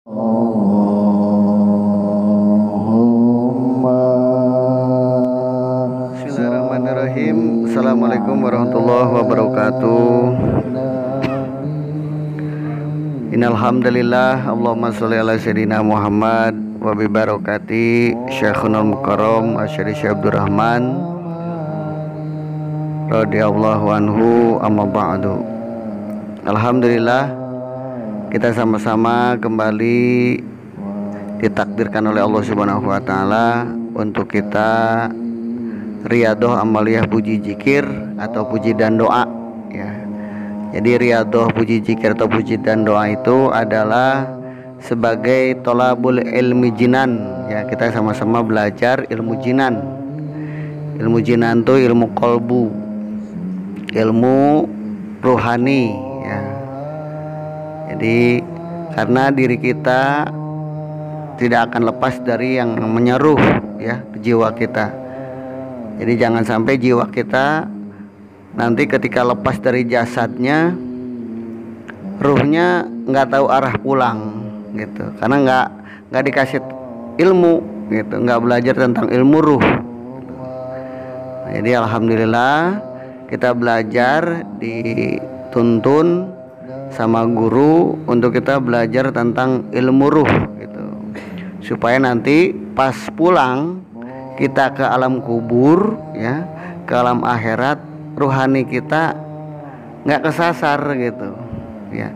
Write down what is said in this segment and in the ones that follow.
Bismillahirrahmanirrahim. Assalamualaikum warahmatullahi wabarakatuh. Innal hamdalillah, Allahumma sholli ala sayyidina Muhammad wa bi barakati Syekhunal Mukarram Asyari Syekh Abdurrahman radhiyallahu anhu, amma ba'du. Alhamdulillah, kita sama-sama kembali ditakdirkan oleh Allah Subhanahu wa taala untuk kita riyadhah amaliyah puji zikir atau puji dan doa ya. Jadi riyadhah puji zikir atau puji dan doa itu adalah sebagai tolabul ilmi jinan ya. Kita sama-sama belajar ilmu jinan. Ilmu jinan itu ilmu kolbu, ilmu rohani ya. Jadi karena diri kita tidak akan lepas dari yang menyeruh ya jiwa kita. Jadi jangan sampai jiwa kita nanti ketika lepas dari jasadnya, ruhnya nggak tahu arah pulang gitu, karena nggak dikasih ilmu gitu, nggak belajar tentang ilmu ruh. Jadi alhamdulillah kita belajar dituntun sama guru untuk kita belajar tentang ilmu ruh gitu, supaya nanti pas pulang kita ke alam kubur ya, ke alam akhirat, ruhani kita nggak kesasar gitu ya.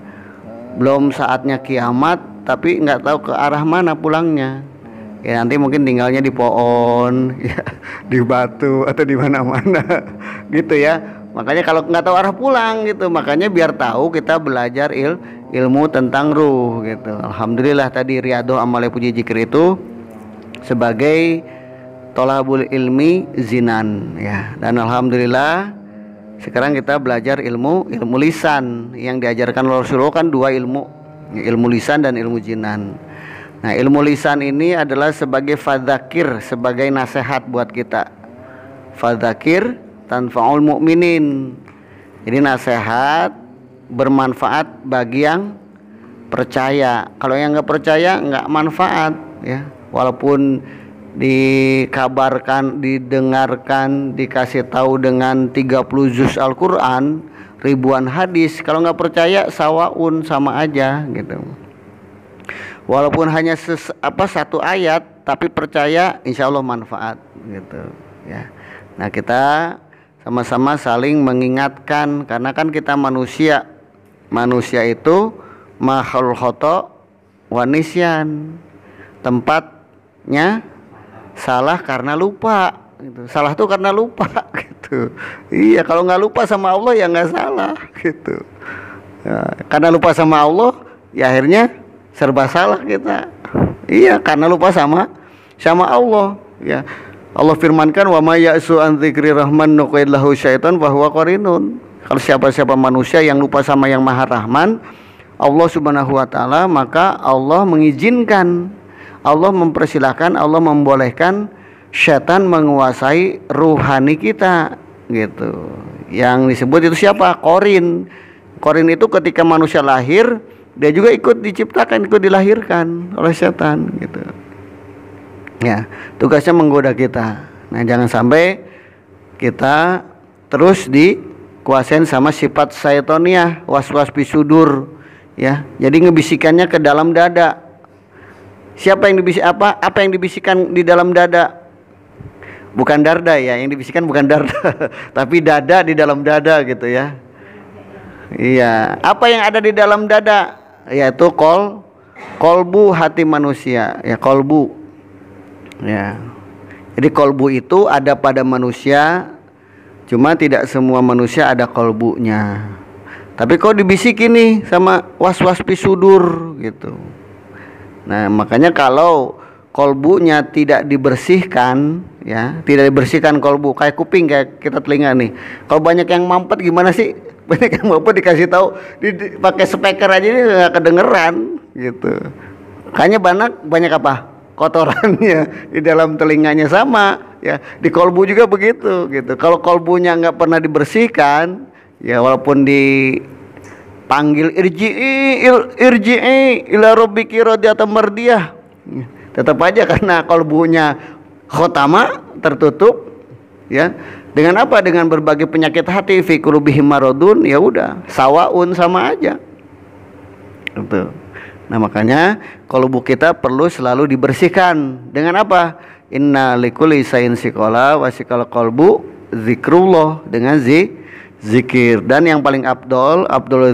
Belum saatnya kiamat tapi nggak tahu ke arah mana pulangnya ya, nanti mungkin tinggalnya di pohon ya, di batu atau di mana-mana gitu ya. Makanya kalau nggak tahu arah pulang gitu, makanya biar tahu kita belajar ilmu tentang ruh gitu. Alhamdulillah tadi riyadhah amaliyah puji zikir itu sebagai tolabul ilmi zinan ya. Dan alhamdulillah sekarang kita belajar ilmu lisan yang diajarkan Rasulullah kan dua ilmu lisan dan ilmu jinan. Nah, ilmu lisan ini adalah sebagai fadzakir, sebagai nasihat buat kita. Fadzakir tanfa'ul mu'minin. Jadi nasihat bermanfaat bagi yang percaya. Kalau yang nggak percaya nggak manfaat ya. Walaupun dikabarkan, didengarkan, dikasih tahu dengan 30 juz Al-Quran, ribuan hadis, kalau nggak percaya sawaun, sama aja gitu. Walaupun hanya satu ayat, tapi percaya insya Allah manfaat gitu ya. Nah, kita sama-sama saling mengingatkan, karena kan kita manusia itu mahal khoto wa nisyan, tempatnya salah karena lupa gitu. Salah tuh karena lupa gitu. Iya, kalau nggak lupa sama Allah ya nggak salah gitu ya, karena lupa sama Allah ya akhirnya serba salah kita. Iya, karena lupa sama Allah ya. Allah firmankan, wa may ya'su an dzikri rahman nuqayyid lahu syaitan fa huwa qarinun. Kalau siapa manusia yang lupa sama yang Maha Rahman, Allah Subhanahu wa taala, maka Allah mengizinkan, Allah mempersilahkan, Allah membolehkan syaitan menguasai ruhani kita gitu. Yang disebut itu siapa? Qarin. Qarin itu ketika manusia lahir, dia juga ikut diciptakan, ikut dilahirkan oleh syaitan gitu. Ya, tugasnya menggoda kita. Nah, jangan sampai kita terus dikuasain sama sifat syaitoniah, waswas bisudur ya. Jadi ngebisikannya ke dalam dada. Siapa yang dibisik apa yang dibisikkan di dalam dada? Bukan darda ya, yang dibisikkan bukan darda, tapi dada, di dalam dada gitu ya. Iya, apa yang ada di dalam dada? Yaitu kolbu, hati manusia ya, kolbu. Ya. Jadi kolbu itu ada pada manusia, cuma tidak semua manusia ada kolbunya. Tapi kok dibisikin nih sama waswas bisudur gitu. Nah, makanya kalau kolbunya tidak dibersihkan ya, tidak dibersihkan kolbu, kayak kuping, kayak kita telinga nih. Kalau banyak yang mampet gimana sih? Banyak yang mampet dikasih tahu pakai speaker aja ini nggak kedengeran gitu. Kayaknya banyak apa? Kotorannya di dalam telinganya sama ya, di kolbu juga begitu gitu. Kalau kolbunya nggak pernah dibersihkan ya, walaupun di panggil irji'i ila rabbiki radiyatan mardiyah, tetap aja karena kalbunya khotama, tertutup, ya. Dengan apa? Dengan berbagai penyakit hati, fi qulubihim maradun, ya udah sawaun, sama aja. Gitu. Nah, makanya kalbu kita perlu selalu dibersihkan dengan apa? Inna likulli shay'in siqala wa siqal qalbu zikrullah, dengan zikir. Dan yang paling abdul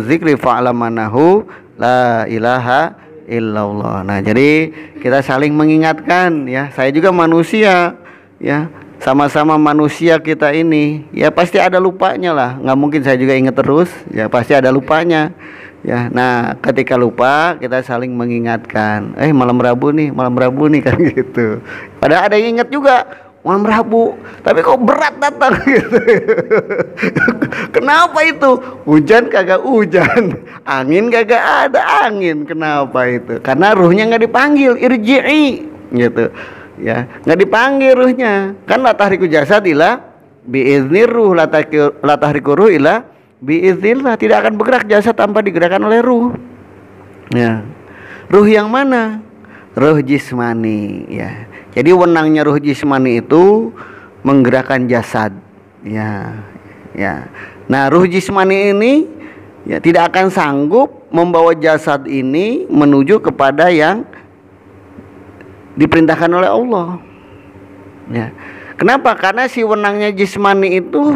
zikri fa'lamanahu la ilaha illallah. Nah, jadi kita saling mengingatkan, ya. Saya juga manusia, ya. Sama-sama manusia kita ini, ya pasti ada lupanya lah. Nggak mungkin saya juga ingat terus, ya pasti ada lupanya, ya. Nah, ketika lupa kita saling mengingatkan, malam Rabu nih kan gitu. Padahal ada yang ingat juga malam Rabu, tapi kok berat datang gitu. Kenapa itu? Hujan kagak hujan, angin kagak ada angin. Kenapa itu? Karena ruhnya nggak dipanggil, irji'i gitu, ya, nggak dipanggil ruhnya. Kan la tahriku jasad ila biiznir ruh, la tahriku ruh ila biiznillah. Tidak akan bergerak jasad tanpa digerakkan oleh ruh, ya. Ruh yang mana? Ruh jismani, ya. Jadi wenangnya ruh jismani itu menggerakkan jasad, ya, ya. Nah, ruh jismani ini, ya, tidak akan sanggup membawa jasad ini menuju kepada yang diperintahkan oleh Allah, ya. Kenapa? Karena si wenangnya jismani itu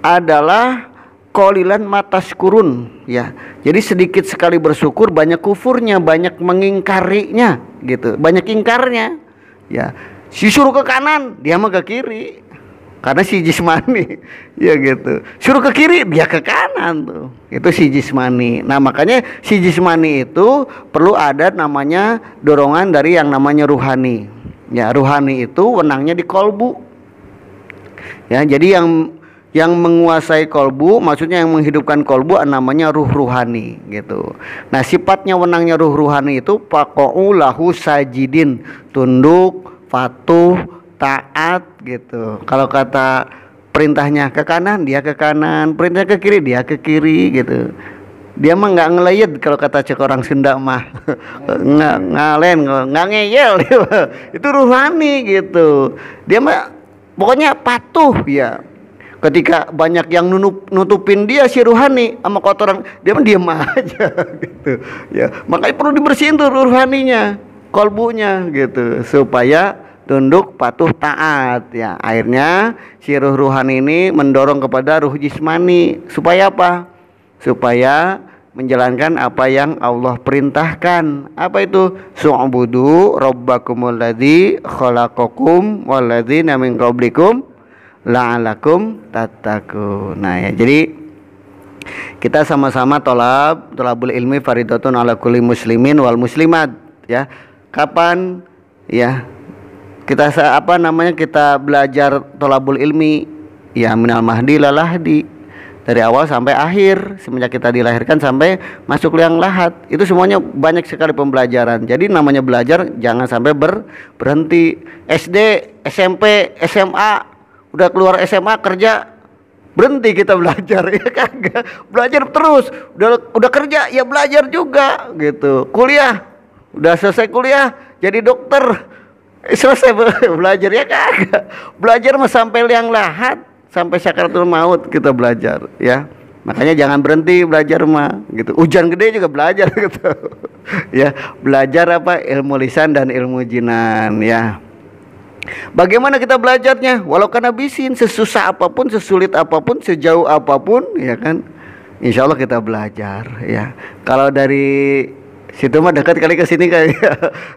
adalah qalilan mataskurun, ya. Jadi sedikit sekali bersyukur, banyak kufurnya, banyak mengingkarinya, gitu, banyak ingkarnya. Ya, si suruh ke kanan, dia mah ke kiri, karena si jismani, ya gitu. Suruh ke kiri, dia ke kanan tuh. Itu si jismani. Nah, makanya si jismani itu perlu ada namanya dorongan dari yang namanya ruhani. Ya, ruhani itu wenangnya di kolbu. Ya, jadi yang menguasai kolbu, maksudnya yang menghidupkan kolbu, namanya ruh ruhani, gitu. Nah, sifatnya wenangnya ruh ruhani itu faqa'u lahu sajidin, tunduk, patuh, taat, gitu. Kalau kata perintahnya ke kanan, dia ke kanan, perintah ke kiri, dia ke kiri, gitu. Dia mah nggak ngelayet, kalau kata cek orang Sunda mah nggak ngalen, nggak ngeyel. Itu ruhani, gitu. Dia mah pokoknya patuh, ya. Ketika banyak yang nutupin dia, si ruhani sama kotoran, dia mah diam aja, gitu, ya. Makanya perlu dibersihin tuh ruhaninya, kolbunya, gitu, supaya tunduk, patuh, taat, ya. Akhirnya si ruh ruhani ini mendorong kepada ruh jismani, supaya apa? Supaya menjalankan apa yang Allah perintahkan. Apa itu? Su'budu rabbakumul ladzi khalaqakum walladzina min qablikum la'alakum tattaqun. Nah, ya, jadi kita sama-sama tolabul ilmi faridatun ala kulli muslimin wal muslimat, ya. Kapan, ya, kita kita belajar tolabul ilmi, ya, minal mahdi lalahdi, dari awal sampai akhir, semenjak kita dilahirkan sampai masuk liang lahat. Itu semuanya banyak sekali pembelajaran. Jadi namanya belajar jangan sampai berhenti. SD, SMP, SMA, udah keluar SMA kerja berhenti kita belajar, ya kagak. Belajar terus. Udah kerja ya belajar juga, gitu. Kuliah, udah selesai kuliah jadi dokter, selesai belajar, ya kagak. Belajar mah sampai liang lahat, sampai sakaratul maut kita belajar, ya. Makanya jangan berhenti belajar mah, gitu. Hujan gede juga belajar, gitu. Ya, belajar apa? Ilmu lisan dan ilmu jinan, ya. Bagaimana kita belajarnya? Walau karena bisin, sesusah apapun, sesulit apapun, sejauh apapun, ya kan, insya Allah kita belajar, ya. Kalau dari situ mah dekat kali ke sini kayak.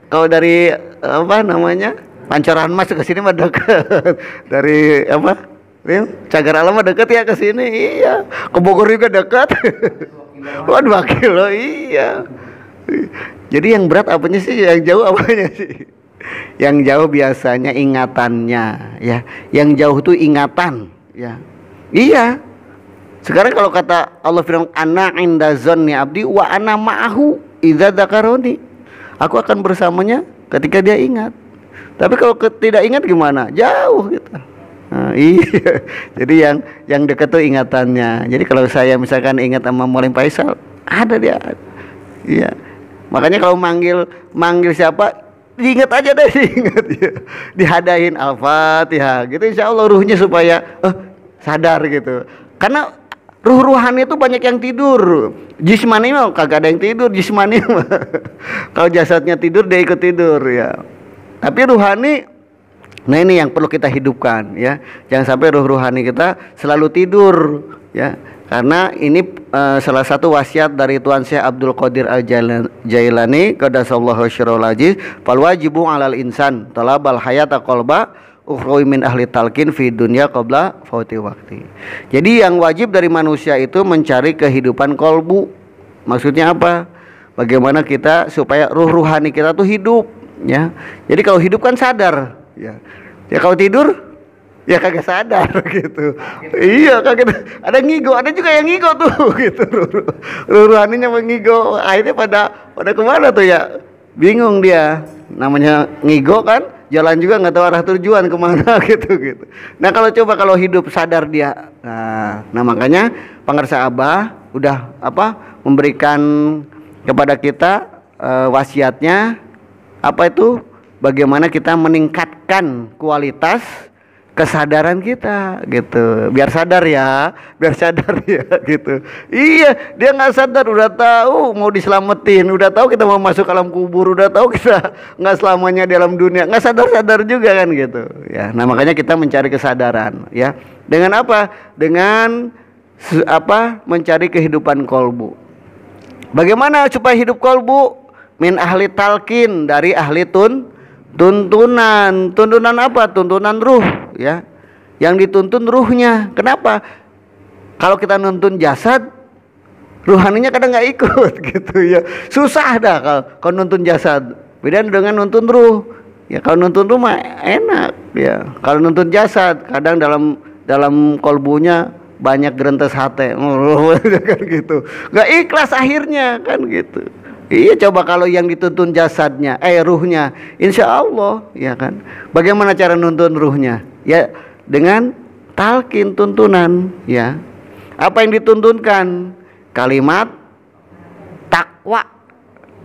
Kalau dari apa namanya, Pancoran Mas ke sini mah dekat. Dari apa, Cagar Alam mah dekat ya ke sini, iya. Ke Bogor juga dekat. Wah, 2 kilo, iya. Jadi yang berat apanya sih, yang jauh apanya sih? Yang jauh biasanya ingatannya, ya. Yang jauh tuh ingatan, ya. Iya. Sekarang kalau kata Allah firman, ana inda zanni abdi wa ana ma'ahu idza dzakaroni. Aku akan bersamanya ketika dia ingat. Tapi kalau tidak ingat gimana? Jauh gitu. Nah, iya. Jadi yang dekat tuh ingatannya. Jadi kalau saya misalkan ingat sama Mualim Faisal, Ada dia. Iya. Makanya kalau manggil siapa, diingat aja deh, diingat ya. Dihadain Al-Fatihah gitu, insya Allah ruhnya supaya sadar gitu. Karena ruh ruhani itu banyak yang tidur. Jismani mah kagak ada yang tidur, jismani mah. Kalau jasadnya tidur dia ikut tidur ya. Tapi ruhani, nah ini yang perlu kita hidupkan ya. Jangan sampai ruh ruhani kita selalu tidur ya. Karena ini salah satu wasiat dari Tuan Syekh Abdul Qadir Al-Jailani qaddasallahu sirrul aziz, fal wajibu 'alal insan talabal hayata qalba ukhrawi min ahli talqin fi dunya qabla fauti waqti. Jadi yang wajib dari manusia itu mencari kehidupan kolbu. Maksudnya apa? Bagaimana kita supaya ruh ruhani kita tuh hidup ya. Jadi kalau hidup kan sadar ya. Ya kalau tidur ya kagak sadar gitu. Iya kagak ada ngigo, ada juga yang ngigo tuh gitu. Ruh ruhaninya mengigo, akhirnya pada kemana tuh ya? Bingung dia. Namanya ngigo kan, jalan juga nggak tahu arah tujuan kemana gitu. Nah kalau hidup sadar dia. Nah makanya Pangarsa Abah udah memberikan kepada kita wasiatnya apa itu? Bagaimana kita meningkatkan kualitas kesadaran kita gitu, biar sadar ya gitu. Iya, dia nggak sadar, udah tahu mau diselamatin, udah tahu kita mau masuk alam kubur, udah tahu kita nggak selamanya di alam dunia, nggak sadar juga kan gitu ya. Nah makanya kita mencari kesadaran ya, dengan apa? Dengan mencari kehidupan kolbu. Bagaimana supaya hidup kolbu? Min ahli talqin, dari ahli tuntunan apa? Tuntunan ruh ya. Yang dituntun ruhnya. Kenapa? Kalau kita nuntun jasad, ruhaninya kadang nggak ikut gitu ya. Susah dah kalau nuntun jasad. Beda dengan nuntun ruh. Ya kalau nuntun ruh mah enak ya. Kalau nuntun jasad, kadang dalam kolbunya banyak gerentes hati. Kan gitu. Nggak ikhlas akhirnya kan gitu. Iya, coba kalau yang dituntun jasadnya, ruhnya, insya Allah, ya kan. Bagaimana cara nuntun ruhnya? Ya dengan talqin, tuntunan, ya. Apa yang dituntunkan? Kalimat takwa.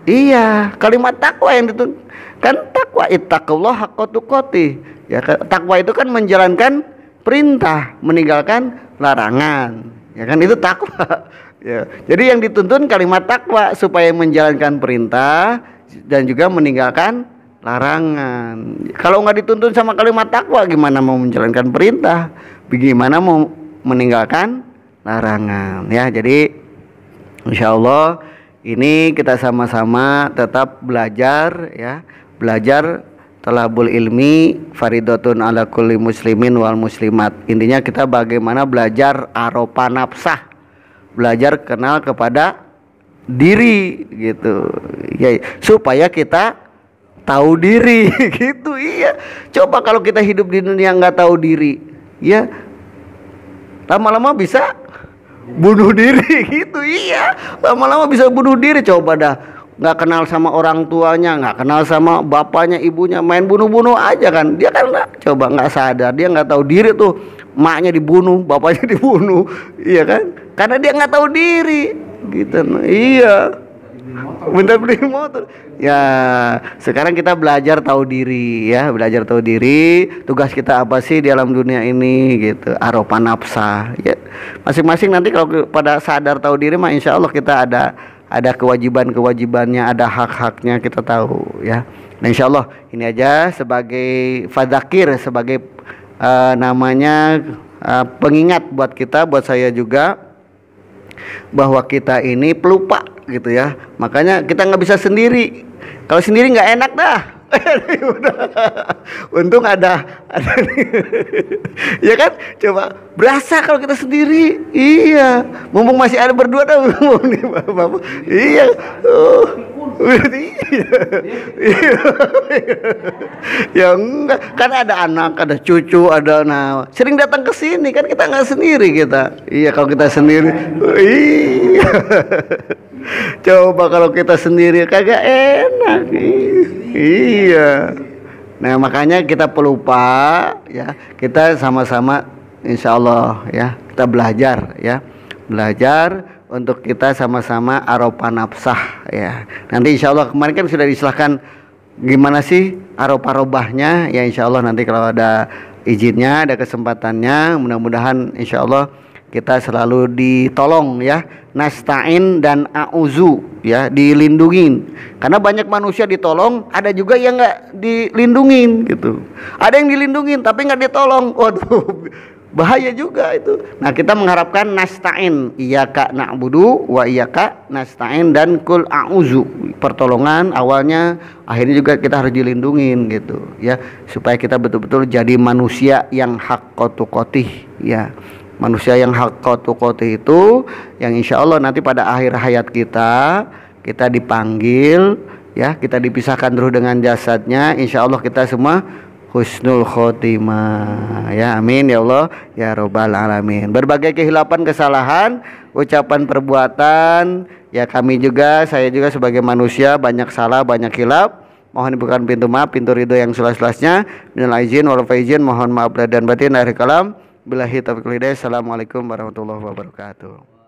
Iya, kalimat takwa yang dituntun. Kan takwa, ittaqullah haqqa tuqatih. Ya, takwa itu kan menjalankan perintah, meninggalkan larangan. Ya kan, itu takwa. Ya, jadi yang dituntun kalimat takwa supaya menjalankan perintah dan juga meninggalkan larangan. Kalau nggak dituntun sama kalimat takwa, gimana mau menjalankan perintah? Bagaimana mau meninggalkan larangan? Ya, jadi insya Allah ini kita sama-sama tetap belajar ya, belajar talabul ilmi faridatun ala kulli muslimin wal muslimat. Intinya kita bagaimana belajar aropa nafsah, belajar kenal kepada diri gitu ya, supaya kita tahu diri gitu. Iya, coba kalau kita hidup di dunia nggak tahu diri ya, lama-lama bisa bunuh diri gitu. Iya, lama-lama bisa bunuh diri. Coba dah nggak kenal sama orang tuanya, nggak kenal sama bapaknya ibunya, main bunuh-bunuh aja kan. Dia kan nggak sadar, dia nggak tahu diri tuh, maknya dibunuh, bapaknya dibunuh, iya kan, karena dia nggak tahu diri gitu. Iya, minta beli motor ya. Sekarang kita belajar tahu diri ya, belajar tahu diri. Tugas kita apa sih di alam dunia ini gitu, aropa nafsah ya. Masing-masing nanti kalau pada sadar tahu diri mah insya Allah kita ada kewajibannya, ada hak-haknya, kita tahu ya. Nah insya Allah ini aja sebagai fadzakir, sebagai namanya pengingat buat kita, buat saya juga, bahwa kita ini pelupa gitu ya. Makanya kita nggak bisa sendiri. Kalau sendiri nggak enak dah. Untung ada ya kan, coba berasa kalau kita sendiri. Iya, mumpung masih ada berdua dah. Bapak. Iya. Iya. Ya enggak, kan ada anak, ada cucu, ada sering datang ke sini kan, kita nggak sendiri kita. Iya, kalau kita sendiri. Iya. Coba kalau kita sendiri kagak enak. Iya. Nah makanya kita pelupa ya, kita sama-sama insya Allah ya, kita belajar ya, belajar untuk kita sama-sama aropa nafsah ya. Nanti insya Allah kemarin kan sudah disilahkan gimana sih aropa robahnya ya, insya Allah nanti kalau ada izinnya, ada kesempatannya, mudah-mudahan insya Allah kita selalu ditolong ya, nasta'in dan a'uzu ya, dilindungin. Karena banyak manusia ditolong, ada juga yang nggak dilindungin gitu. Ada yang dilindungin tapi nggak ditolong, waduh bahaya juga itu. Nah kita mengharapkan nasta'in, iyyaka na'budu wa iyyaka nasta'in, dan kul a'uzu, pertolongan awalnya, akhirnya juga kita harus dilindungin gitu ya, supaya kita betul-betul jadi manusia yang haqqa tuqatih ya. Manusia yang haqqa tuqatih itu yang insya Allah nanti pada akhir hayat kita dipanggil ya, kita dipisahkan terus dengan jasadnya, insya Allah kita semua husnul khotimah ya, amin ya Allah ya robbal alamin. Berbagai kehilapan, kesalahan, ucapan, perbuatan ya, kami juga, saya juga sebagai manusia banyak salah, banyak khilaf, mohon dibukakan pintu maaf, pintu ridho yang seluas-luasnya. Minal aizin wal faizin, mohon maaf lahir dan batin. Akhir kalam, billahi taufiq wal hidayah. Assalamualaikum warahmatullahi wabarakatuh.